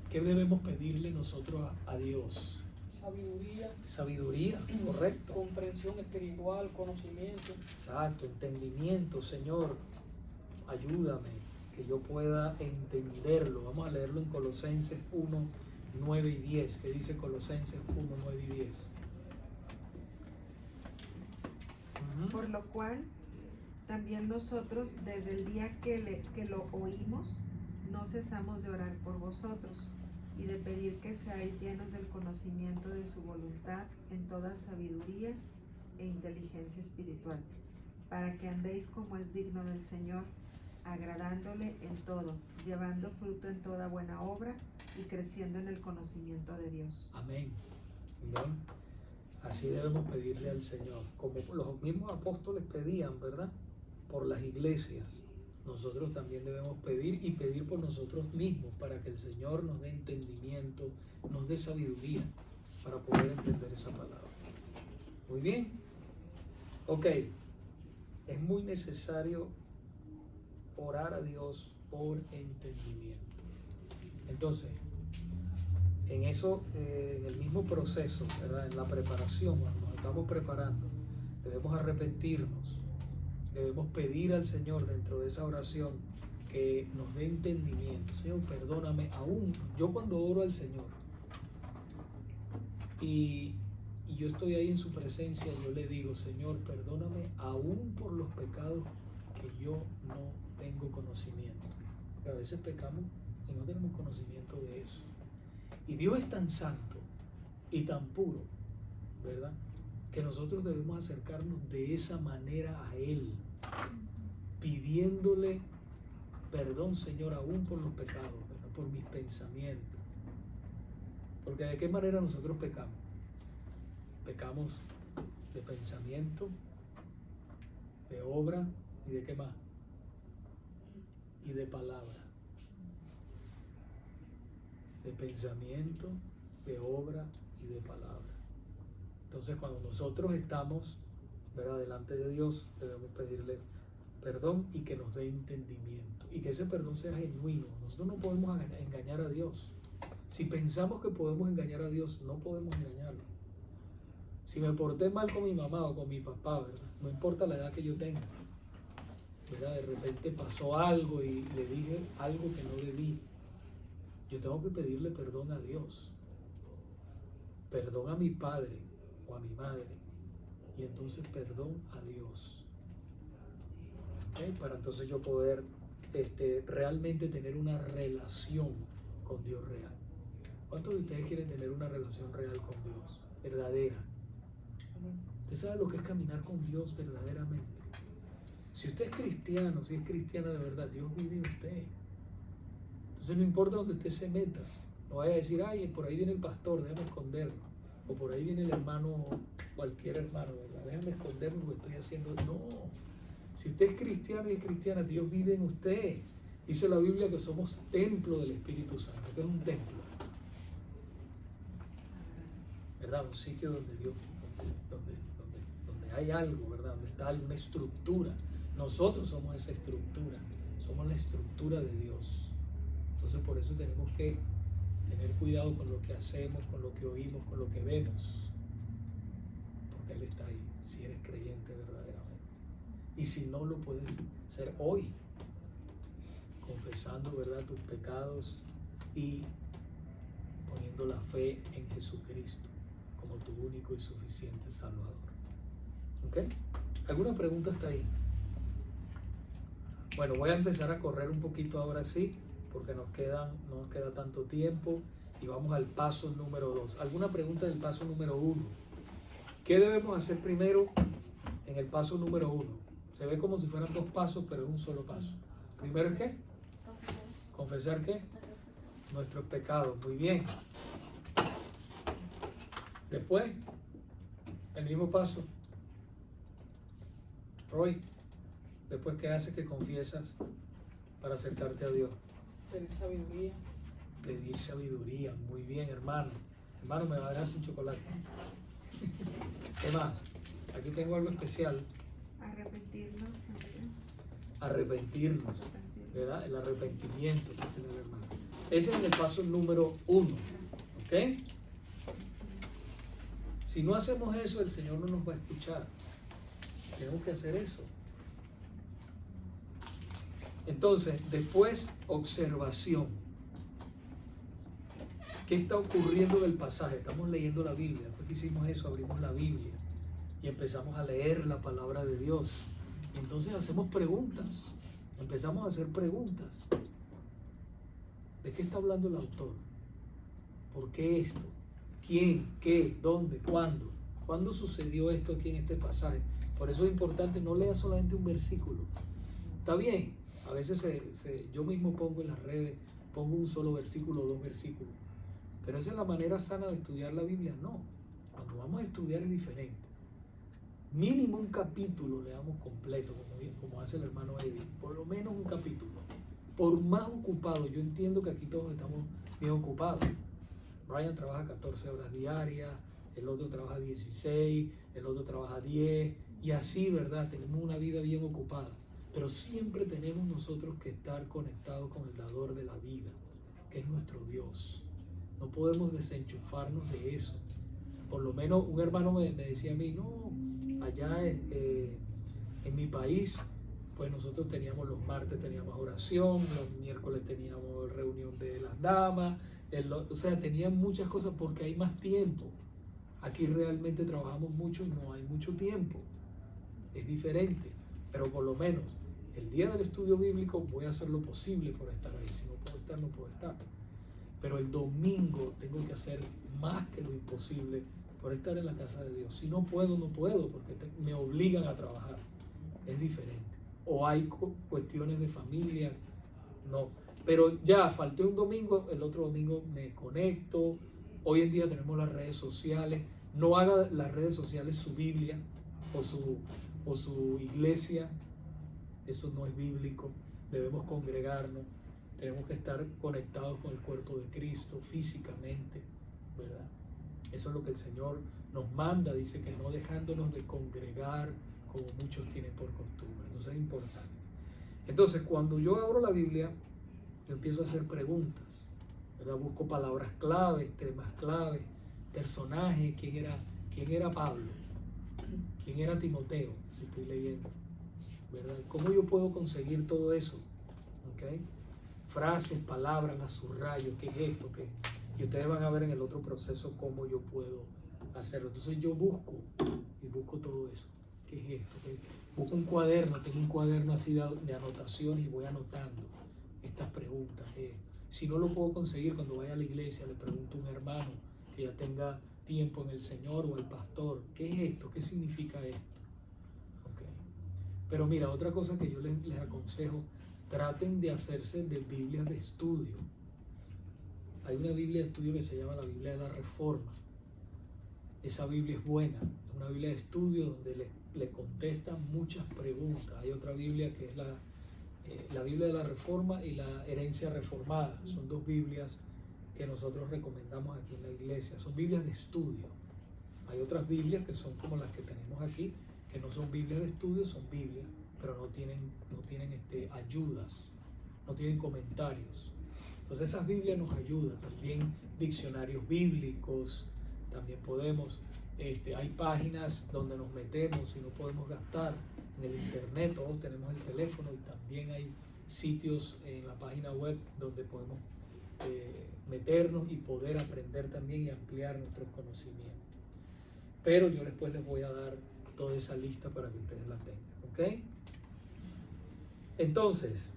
A: ¿Qué debemos pedirle nosotros a Dios? Sabiduría, correcto.
B: Comprensión espiritual, conocimiento.
A: Exacto, entendimiento, Señor, ayúdame que yo pueda entenderlo. Vamos a leerlo en Colosenses 1, 9 y 10. ¿Qué dice Colosenses 1, 9 y 10?
D: Por lo cual, también nosotros, desde el día que lo oímos, no cesamos de orar por vosotros, y de pedir que seáis llenos del conocimiento de su voluntad en toda sabiduría e inteligencia espiritual, para que andéis como es digno del Señor, agradándole en todo, llevando fruto en toda buena obra y creciendo en el conocimiento de Dios.
A: Amén. ¿Ven? Así debemos pedirle al Señor, como los mismos apóstoles pedían, ¿verdad? Por las iglesias. Nosotros también debemos pedir y pedir por nosotros mismos para que el Señor nos dé entendimiento, nos dé sabiduría para poder entender esa palabra. Muy bien. Ok. Es muy necesario orar a Dios por entendimiento. Entonces, en eso, en el mismo proceso, ¿verdad? En la preparación, cuando nos estamos preparando, debemos arrepentirnos, debemos pedir al Señor dentro de esa oración que nos dé entendimiento. Señor, perdóname. Aún yo cuando oro al Señor y yo estoy ahí en su presencia, yo le digo, Señor, perdóname aún por los pecados que yo no tengo conocimiento. Porque a veces pecamos y no tenemos conocimiento de eso. Y Dios es tan santo y tan puro, ¿verdad? Que nosotros debemos acercarnos de esa manera a Él, pidiéndole perdón, Señor, aún por los pecados, ¿verdad? Por mis pensamientos. Porque ¿de qué manera nosotros pecamos? Pecamos de pensamiento, de obra y de qué más? Y de palabra. De pensamiento, de obra y de palabra. Entonces, cuando nosotros estamos, ¿verdad?, delante de Dios, debemos pedirle perdón y que nos dé entendimiento. Y que ese perdón sea genuino. Nosotros no podemos engañar a Dios. Si pensamos que podemos engañar a Dios, no podemos engañarlo. Si me porté mal con mi mamá o con mi papá, ¿verdad?, no importa la edad que yo tenga, ¿verdad?, de repente pasó algo y le dije algo que no debí. Yo tengo que pedirle perdón a Dios, perdón a mi padre o a mi madre, y entonces perdón a Dios. ¿Okay? Para entonces yo poder realmente tener una relación con Dios real. ¿Cuántos de ustedes quieren tener una relación real con Dios? Verdadera. Usted sabe lo que es caminar con Dios verdaderamente. Si usted es cristiano, si es cristiana de verdad, Dios vive en usted. Entonces no importa donde usted se meta, no vaya a decir, ay, por ahí viene el pastor, déjame esconderlo, o por ahí viene el hermano, cualquier hermano, ¿verdad?, déjame esconder lo que estoy haciendo. No, si usted es cristiano y es cristiana, Dios vive en usted. Dice la Biblia que somos templo del Espíritu Santo, que es un templo, ¿verdad? Un sitio donde Dios, donde hay algo, ¿verdad? Donde está alguna estructura. Nosotros somos esa estructura, somos la estructura de Dios. Entonces por eso tenemos que tener cuidado con lo que hacemos, con lo que oímos, con lo que vemos, porque Él está ahí, si eres creyente verdaderamente. Y si no, lo puedes ser hoy, confesando, ¿verdad?, tus pecados y poniendo la fe en Jesucristo como tu único y suficiente Salvador. ¿Ok? ¿Alguna pregunta hasta ahí? Bueno, voy a empezar a correr un poquito ahora sí, porque no nos queda tanto tiempo, y vamos al paso número 2. ¿Alguna pregunta del paso número 1? ¿Qué debemos hacer primero en el paso número 1? Se ve como si fueran 2 pasos, pero es un solo paso. ¿Primero es qué? ¿Confesar qué? Nuestros pecados. Muy bien. Después, el mismo paso. Roy, después, ¿qué haces que confiesas para acercarte a Dios?
B: Pedir sabiduría.
A: Pedir sabiduría. Muy bien, hermano. Hermano, me va a dar sin chocolate. ¿Qué más? Aquí tengo algo especial.
D: Arrepentirnos también.
A: Arrepentirnos, ¿verdad? El arrepentimiento, dice el hermano. Ese es el paso número 1. ¿Ok? Si no hacemos eso, el Señor no nos va a escuchar. Tenemos que hacer eso. Entonces, después, observación. ¿Qué está ocurriendo en el pasaje? Estamos leyendo la Biblia. Después que hicimos eso, abrimos la Biblia y empezamos a leer la palabra de Dios. Y entonces hacemos preguntas. Empezamos a hacer preguntas. ¿De qué está hablando el autor? ¿Por qué esto? ¿Quién? ¿Qué? ¿Dónde? ¿Cuándo? ¿Cuándo sucedió esto aquí en este pasaje? Por eso es importante, no lea solamente un versículo. Está bien, a veces yo mismo pongo en las redes, pongo un solo versículo o dos versículos. Pero esa es la manera sana de estudiar la Biblia. No, cuando vamos a estudiar es diferente. Mínimo un capítulo leamos completo, como hace el hermano Eddie. Por lo menos un capítulo. Por más ocupado, yo entiendo que aquí todos estamos bien ocupados. Brian trabaja 14 horas diarias, el otro trabaja 16, el otro trabaja 10, y así, ¿verdad? Tenemos una vida bien ocupada. Pero siempre tenemos nosotros que estar conectados con el dador de la vida, que es nuestro Dios. No podemos desenchufarnos de eso. Por lo menos un hermano me decía a mí, no, allá en mi país, pues nosotros teníamos los martes, teníamos oración, los miércoles teníamos reunión de las damas, o sea, tenían muchas cosas porque hay más tiempo. Aquí realmente trabajamos mucho y no hay mucho tiempo. Es diferente, pero por lo menos el día del estudio bíblico voy a hacer lo posible por estar ahí. Si no puedo estar, no puedo estar. Pero el domingo tengo que hacer más que lo imposible por estar en la casa de Dios. Si no puedo, no puedo, porque me obligan a trabajar. Es diferente. O hay cuestiones de familia, no. Pero ya, falté un domingo, el otro domingo me conecto. Hoy en día tenemos las redes sociales. No haga las redes sociales su Biblia o su iglesia. Eso no es bíblico. Debemos congregarnos. Tenemos que estar conectados con el cuerpo de Cristo físicamente, ¿verdad? Eso es lo que el Señor nos manda. Dice que no dejándonos de congregar como muchos tienen por costumbre. Entonces es importante. Entonces, cuando yo abro la Biblia, yo empiezo a hacer preguntas, ¿verdad? Busco palabras claves, temas claves, personajes, quién era Pablo, quién era Timoteo, si estoy leyendo, ¿verdad? ¿Cómo yo puedo conseguir todo eso? ¿Okay? Frases, palabras, las subrayo, qué es esto, qué. Y ustedes van a ver en el otro proceso cómo yo puedo hacerlo. Entonces yo busco todo eso. ¿Qué es esto? ¿Qué? Busco un cuaderno, tengo un cuaderno así de anotaciones y voy anotando estas preguntas. Si no lo puedo conseguir cuando vaya a la iglesia, le pregunto a un hermano que ya tenga tiempo en el Señor o al pastor, ¿qué es esto? ¿Qué significa esto? Okay. Pero mira, otra cosa que yo les aconsejo, traten de hacerse de Biblias de estudio. Hay una Biblia de estudio que se llama la Biblia de la Reforma. Esa Biblia es buena, es una Biblia de estudio donde le contesta muchas preguntas. Hay otra Biblia que es la Biblia de la Reforma y la Herencia Reformada. Son dos Biblias que nosotros recomendamos aquí en la iglesia. Son Biblias de estudio. Hay otras Biblias que son como las que tenemos aquí, que no son Biblias de estudio, son Biblias, pero no tienen ayudas, no tienen comentarios. Entonces esas Biblias nos ayudan, también diccionarios bíblicos, también podemos, hay páginas donde nos metemos y no podemos gastar en el internet, todos tenemos el teléfono y también hay sitios en la página web donde podemos meternos y poder aprender también y ampliar nuestros conocimientos. Pero yo después les voy a dar toda esa lista para que ustedes la tengan, ¿ok? Entonces,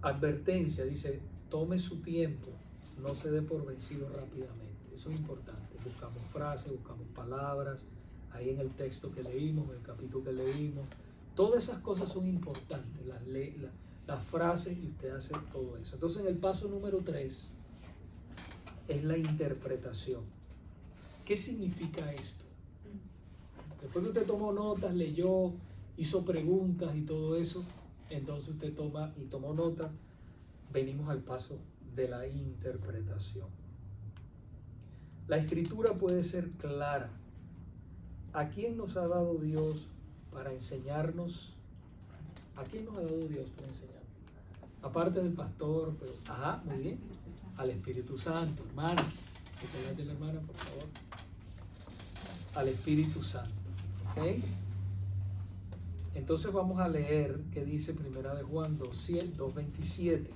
A: advertencia, dice, tome su tiempo, no se dé por vencido rápidamente. Eso es importante. Buscamos frases, buscamos palabras, ahí en el texto que leímos, en el capítulo que leímos. Todas esas cosas son importantes, las frases, y usted hace todo eso. Entonces, en el paso número 3 es la interpretación. ¿Qué significa esto? Después que usted tomó notas, leyó, hizo preguntas y todo eso, entonces usted tomó nota, venimos al paso de la interpretación. La escritura puede ser clara. ¿A quién nos ha dado Dios para enseñarnos? ¿A quién nos ha dado Dios para enseñarnos? Aparte del pastor, pero, muy bien, al Espíritu Santo, hermana. ¿Te la hermana, por favor? Al Espíritu Santo, ¿ok? Entonces vamos a leer qué dice Primera de Juan 2:27.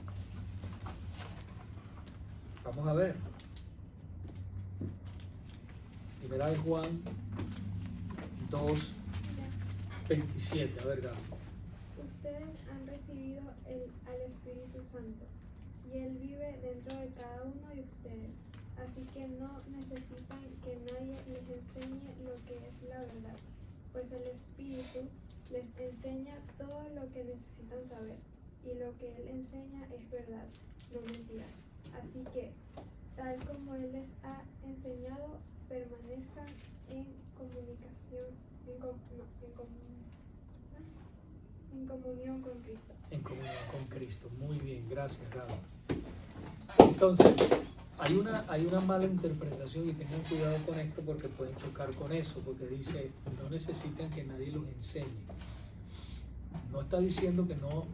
A: Vamos a ver. Primera de Juan 2:27. A ver, Gaby.
G: Ustedes han recibido al Espíritu Santo, y Él vive dentro de cada uno de ustedes. Así que no necesitan que nadie les enseñe lo que es la verdad, pues el Espíritu les enseña todo lo que necesitan saber, y lo que Él enseña es verdad, no mentira. Así que, tal como Él les ha enseñado, permanezcan en comunicación, en comunión con Cristo.
A: En comunión con Cristo. Muy bien, gracias, Gaby. Entonces, hay una mala interpretación y tengan cuidado con esto porque pueden chocar con eso, porque dice, no necesitan que nadie los enseñe. No está diciendo que no,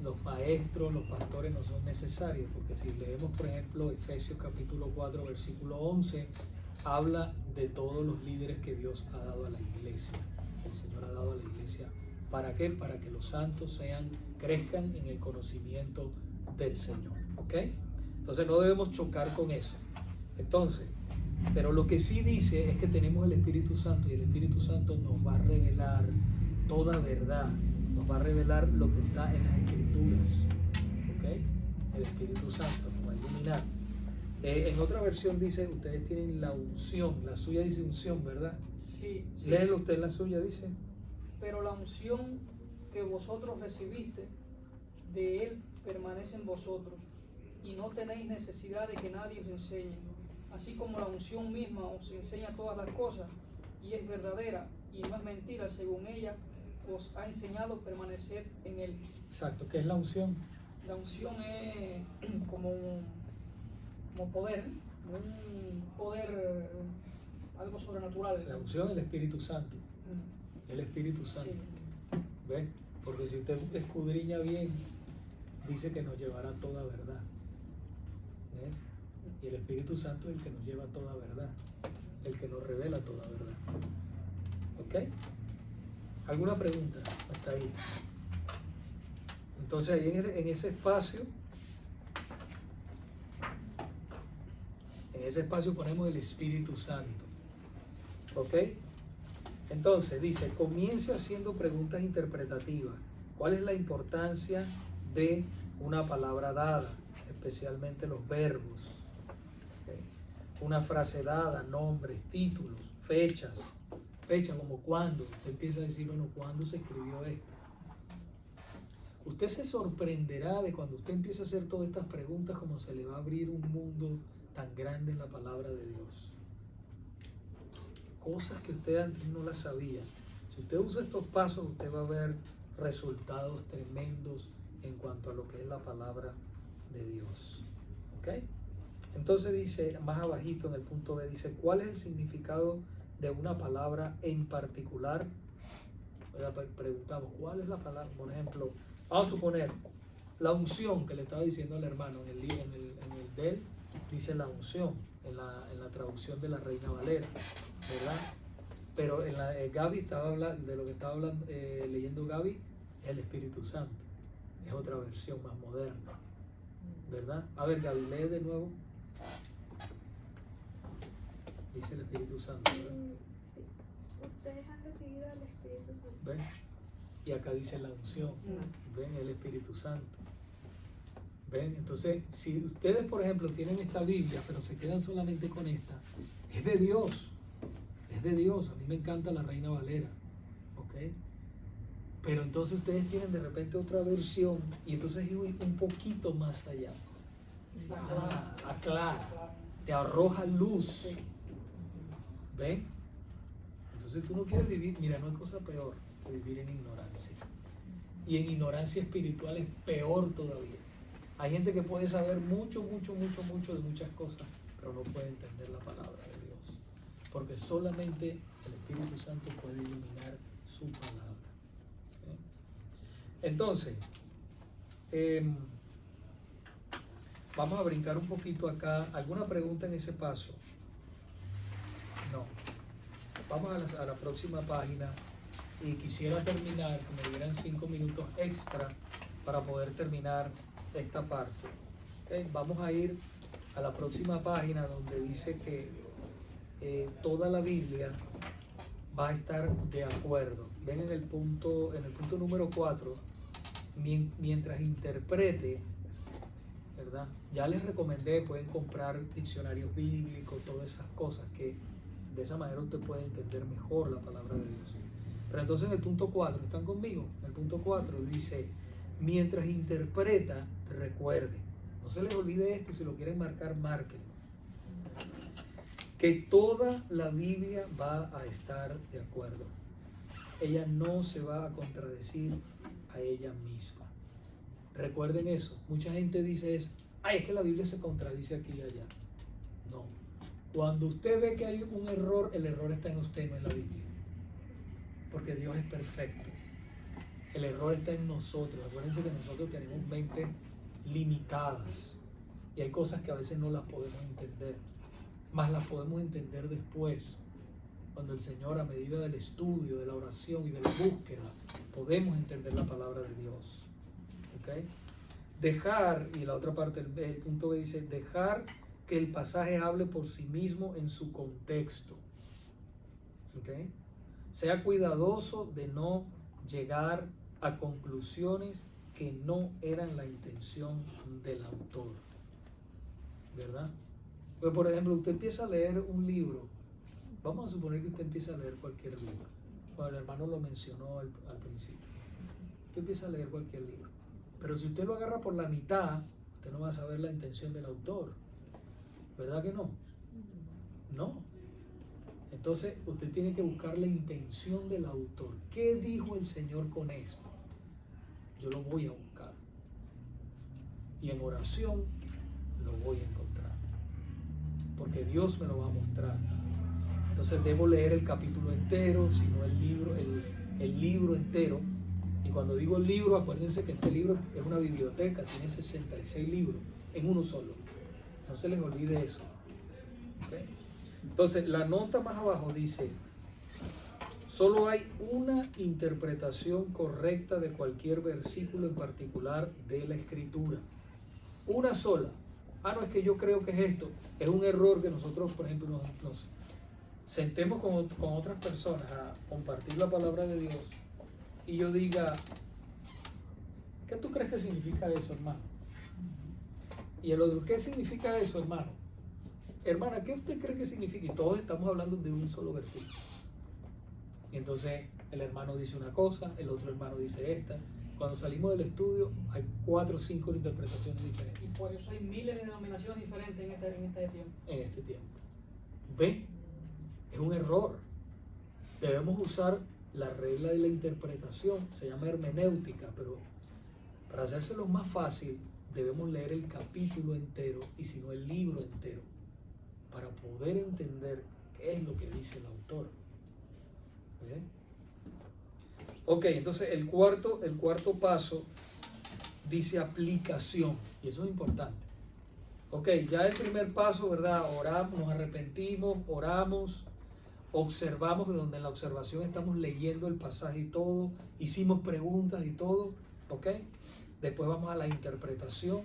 A: los maestros, los pastores no son necesarios, porque si leemos, por ejemplo, Efesios capítulo 4, versículo 11, habla de todos los líderes que Dios ha dado a la iglesia. El Señor ha dado a la iglesia. ¿Para qué? Para que los santos crezcan en el conocimiento del Señor. ¿Ok? Entonces no debemos chocar con eso. Entonces, pero lo que sí dice es que tenemos el Espíritu Santo y el Espíritu Santo nos va a revelar toda verdad. Nos va a revelar lo que está en las Escrituras. ¿Ok? El Espíritu Santo nos va a iluminar. En otra versión dice, ustedes tienen la unción. La suya dice unción, ¿verdad?
B: Sí, sí.
A: Léelo usted, la suya dice.
B: Pero la unción que vosotros recibiste de Él permanece en vosotros, y no tenéis necesidad de que nadie os enseñe. Así como la unción misma os enseña todas las cosas, y es verdadera, y no es mentira, según ella os ha enseñado permanecer en Él.
A: Exacto, ¿qué es la unción?
B: La unción es como poder, un poder, algo sobrenatural.
A: La unción es el Espíritu Santo. El Espíritu Santo.
B: Sí.
A: ¿Ve? Porque si usted escudriña bien, dice que nos llevará a toda verdad. ¿Ves? Y el Espíritu Santo es el que nos lleva a toda verdad, el que nos revela toda verdad. ¿Ok? ¿Alguna pregunta hasta ahí? Entonces ahí en ese espacio ponemos el Espíritu Santo. ¿Ok? Entonces dice, comience haciendo preguntas interpretativas. ¿Cuál es la importancia de una palabra dada? Especialmente los verbos. ¿Okay? Una frase dada, nombres, títulos, fechas. Fecha como cuándo. Usted empieza a decir, bueno, ¿cuándo se escribió esto? Usted se sorprenderá de cuando usted empieza a hacer todas estas preguntas, como se le va a abrir un mundo tan grande en la palabra de Dios. Cosas que usted antes no las sabía. Si usted usa estos pasos, usted va a ver resultados tremendos en cuanto a lo que es la palabra de Dios. ¿Ok? Entonces dice, más abajito en el punto B, dice, ¿cuál es el significado de una palabra en particular? Preguntamos, ¿cuál es la palabra? Por ejemplo, vamos a suponer, la unción que le estaba diciendo al hermano en el de él, dice la unción, en la traducción de la Reina Valera, ¿verdad? Pero en la de Gaby estaba hablando, de lo que estaba hablando, leyendo Gaby, es el Espíritu Santo. Es otra versión más moderna, ¿verdad? A ver, Gaby, lee de nuevo. Dice el Espíritu Santo, ¿verdad?
G: Sí. Ustedes han recibido el Espíritu Santo.
A: ¿Ven? Y acá dice la unción. ¿Ven? El Espíritu Santo. ¿Ven? Entonces, si ustedes, por ejemplo, tienen esta Biblia, pero se quedan solamente con esta, es de Dios. Es de Dios. A mí me encanta la Reina Valera. ¿Ok? Pero entonces ustedes tienen de repente otra versión y entonces ir un poquito más allá. Aclara. Te arroja luz. ¿Ven? Entonces tú no quieres vivir, mira, no hay cosa peor que vivir en ignorancia. Y en ignorancia espiritual es peor todavía. Hay gente que puede saber mucho de muchas cosas, pero no puede entender la palabra de Dios. Porque solamente el Espíritu Santo puede iluminar su palabra. ¿Eh? Entonces, vamos a brincar un poquito acá. ¿Alguna pregunta en ese paso? No. Vamos a la próxima página y quisiera terminar, que me dieran 5 minutos extra para poder terminar esta parte. ¿Okay? Vamos a ir a la próxima página donde dice que toda la Biblia va a estar de acuerdo. Ven en el punto número 4, mientras interprete, ¿verdad? Ya les recomendé, pueden comprar diccionarios bíblicos, todas esas cosas que de esa manera usted puede entender mejor la palabra de Dios. Pero entonces en el punto 4, ¿están conmigo? En el punto 4 dice, mientras interpreta, recuerde. No se les olvide esto, si lo quieren marcar, márquenlo. Que toda la Biblia va a estar de acuerdo. Ella no se va a contradecir a ella misma. Recuerden eso. Mucha gente dice eso. Ay, es que la Biblia se contradice aquí y allá. No. Cuando usted ve que hay un error, el error está en usted, no en la Biblia. Porque Dios es perfecto. El error está en nosotros. Acuérdense que nosotros tenemos mentes limitadas. Y hay cosas que a veces no las podemos entender. Más las podemos entender después. Cuando el Señor, a medida del estudio, de la oración y de la búsqueda, podemos entender la palabra de Dios. ¿Ok? Dejar, y la otra parte, el punto B dice, dejar que el pasaje hable por sí mismo en su contexto. ¿Ok? Sea cuidadoso de no llegar a conclusiones que no eran la intención del autor. ¿Verdad? Pues, por ejemplo, usted empieza a leer un libro. Vamos a suponer que usted empieza a leer cualquier libro. Bueno, el hermano lo mencionó al principio. Usted empieza a leer cualquier libro. Pero si usted lo agarra por la mitad, usted no va a saber la intención del autor. ¿Verdad que no? No. Entonces, usted tiene que buscar la intención del autor. ¿Qué dijo el Señor con esto? Yo lo voy a buscar. Y en oración lo voy a encontrar. Porque Dios me lo va a mostrar. Entonces debo leer el capítulo entero, si no el libro entero. Y cuando digo el libro, acuérdense que este libro es una biblioteca, tiene 66 libros en uno solo. No se les olvide eso. ¿Okay? Entonces, la nota más abajo dice, solo hay una interpretación correcta de cualquier versículo en particular de la Escritura. Una sola. Ah, no, es que yo creo que es esto. Es un error que nosotros, por ejemplo, nos sentemos con otras personas a compartir la palabra de Dios y yo diga, ¿qué tú crees que significa eso, hermano? Y el otro, ¿qué significa eso, hermano? Hermana, ¿qué usted cree que significa? Y todos estamos hablando de un solo versículo. Y entonces el hermano dice una cosa, el otro hermano dice esta. Cuando salimos del estudio hay 4 o 5 interpretaciones diferentes.
B: Y por eso hay miles de denominaciones diferentes en este tiempo.
A: En este tiempo. ¿Ve? Es un error. Debemos usar la regla de la interpretación, se llama hermenéutica, pero para hacérselo más fácil, debemos leer el capítulo entero y si no el libro entero, para poder entender qué es lo que dice el autor. ¿Ve? Ok, entonces el cuarto paso dice aplicación, y eso es importante. Ok, ya el primer paso, ¿verdad? Oramos, nos arrepentimos, oramos, observamos, donde en la observación estamos leyendo el pasaje y todo, hicimos preguntas y todo, ¿ok? Después vamos a la interpretación,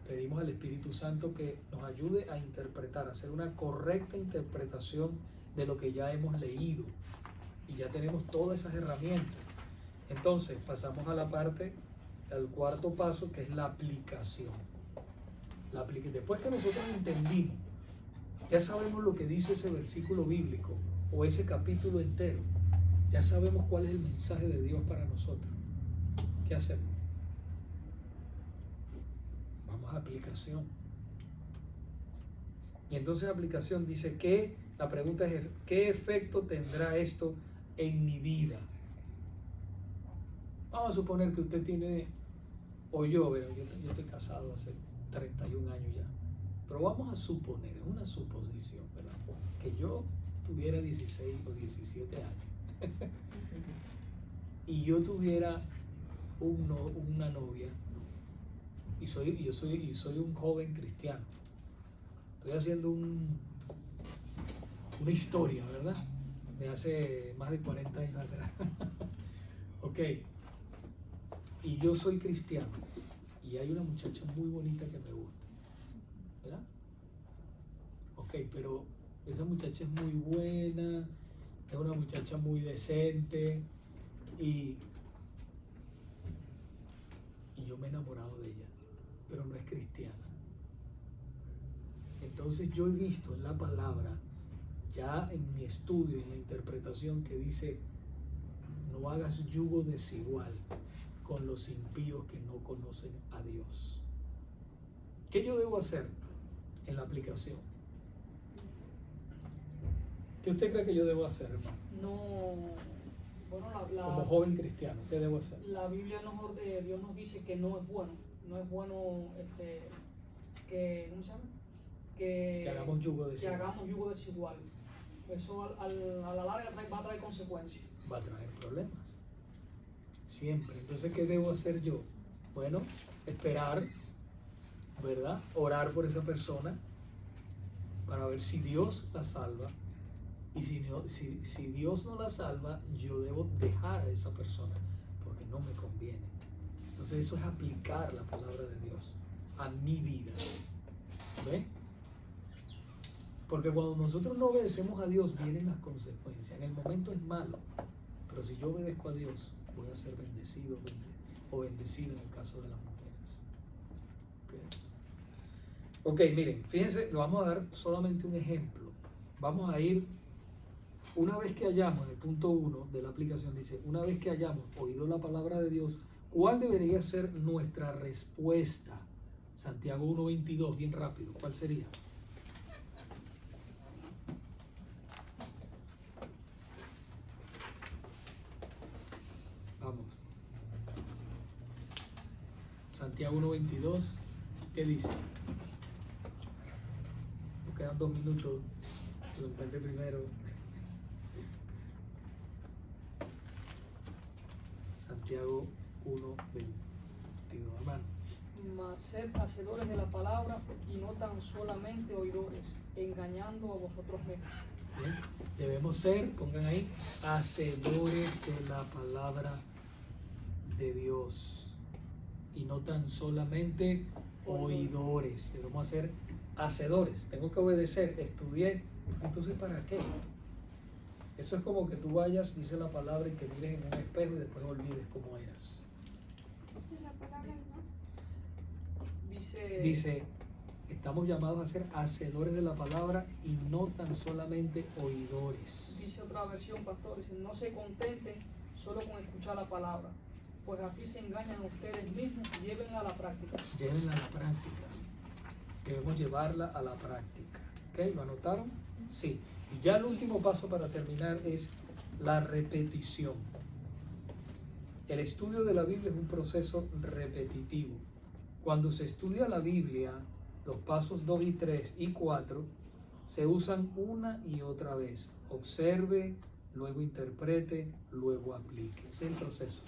A: pedimos al Espíritu Santo que nos ayude a interpretar, a hacer una correcta interpretación de lo que ya hemos leído, y ya tenemos todas esas herramientas. Entonces pasamos a la parte, al cuarto paso, que es la aplicación. Después que nosotros entendimos, ya sabemos lo que dice ese versículo bíblico o ese capítulo entero, ya sabemos cuál es el mensaje de Dios para nosotros. ¿Qué hacemos? Vamos a aplicación. Y entonces aplicación dice que, la pregunta es, ¿qué efecto tendrá esto en mi vida? Vamos a suponer que usted tiene, o yo estoy casado hace 31 años ya, pero vamos a suponer, es una suposición, ¿verdad? Que yo tuviera 16 o 17 años y yo tuviera una novia y yo soy un joven cristiano. Estoy haciendo una historia, ¿verdad? De hace más de 40 años atrás. Ok. Y yo soy cristiano y hay una muchacha muy bonita que me gusta, ¿verdad? Ok, pero esa muchacha es muy buena, es una muchacha muy decente y yo me he enamorado de ella, pero no es cristiana. Entonces yo he visto en la palabra, ya en mi estudio, en la interpretación, que dice: no hagas yugo desigual con los impíos que no conocen a Dios. ¿Qué yo debo hacer en la aplicación? ¿Qué usted cree que yo debo hacer, hermano?
B: No, bueno,
A: Como joven cristiano, ¿qué debo hacer?
B: la Biblia Dios nos dice que no es bueno que, ¿cómo se llama?
A: Que hagamos yugo
B: Que
A: desigual.
B: hagamos yugo desigual. Eso a la larga va a traer consecuencias.
A: Va a traer problemas. Siempre. Entonces, ¿qué debo hacer yo? Bueno, esperar, ¿verdad? Orar por esa persona para ver si Dios la salva. Y si Dios no la salva, yo debo dejar a esa persona porque no me conviene. Entonces eso es aplicar la palabra de Dios a mi vida. ¿Ve? Porque cuando nosotros no obedecemos a Dios, vienen las consecuencias. En el momento es malo, pero si yo obedezco a Dios, voy a ser bendecido o bendecido en el caso de las mujeres. Ok, miren, fíjense, le vamos a dar solamente un ejemplo. Vamos a ir, una vez que hayamos, en el punto 1 de la aplicación dice: una vez que hayamos oído la palabra de Dios, ¿cuál debería ser nuestra respuesta? Santiago 1:22, bien rápido, ¿cuál sería? Vamos. Santiago 1:22, ¿qué dice? Nos quedan 2 minutos, lo encuentre primero. Santiago 1:22, hermano.
B: Mas sed hacedores de la palabra y no tan solamente oidores, engañando a vosotros mismos.
A: Bien. Debemos ser, pongan ahí, hacedores de la palabra de Dios y no tan solamente oidores. Debemos ser hacedores. Tengo que obedecer, estudié, entonces ¿para qué? Eso es como que tú vayas, dice la palabra, y que mires en un espejo y después olvides cómo eras.
G: La palabra no.
B: Dice,
A: estamos llamados a ser hacedores de la palabra y no tan solamente oidores.
B: dice otra versión, pastor, dice: no se contenten solo con escuchar la palabra, pues así se engañan ustedes mismos, y llévenla a la práctica.
A: Llévenla a la práctica. Debemos llevarla a la práctica. ¿Ok? ¿Lo anotaron? Sí. Y ya el último paso para terminar es la repetición. El estudio de la Biblia es un proceso repetitivo. Cuando se estudia la Biblia, los pasos 2 y 3 y 4 se usan una y otra vez. Observe, luego interprete, luego aplique. Ese es el proceso.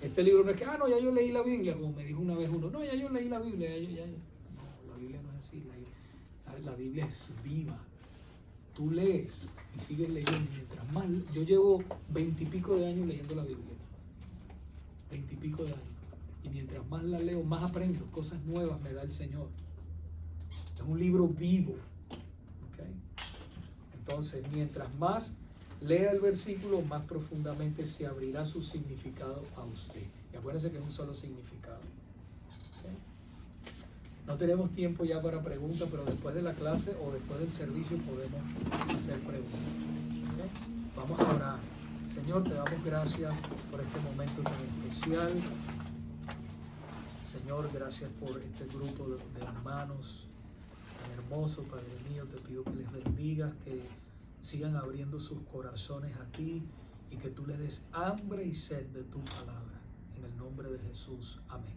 A: Este libro no es que, no, ya yo leí la Biblia, como me dijo una vez uno, no, ya yo leí la Biblia, No, la Biblia no es así, la Biblia es viva. Tú lees y sigues leyendo. Mientras más, yo llevo 20 y pico de años leyendo la Biblia. 20 y pico de años. Y mientras más la leo, más aprendo. Cosas nuevas me da el Señor. Es un libro vivo. ¿Okay? Entonces, mientras más lea el versículo, más profundamente se abrirá su significado a usted. Y acuérdense que es un solo significado. ¿Okay? No tenemos tiempo ya para preguntas, pero después de la clase o después del servicio podemos hacer preguntas. ¿Okay? Vamos a orar. Señor, te damos gracias por este momento tan especial. Señor, gracias por este grupo de hermanos tan hermosos, Padre mío. Te pido que les bendigas, que sigan abriendo sus corazones a ti y que tú les des hambre y sed de tu palabra. En el nombre de Jesús. Amén.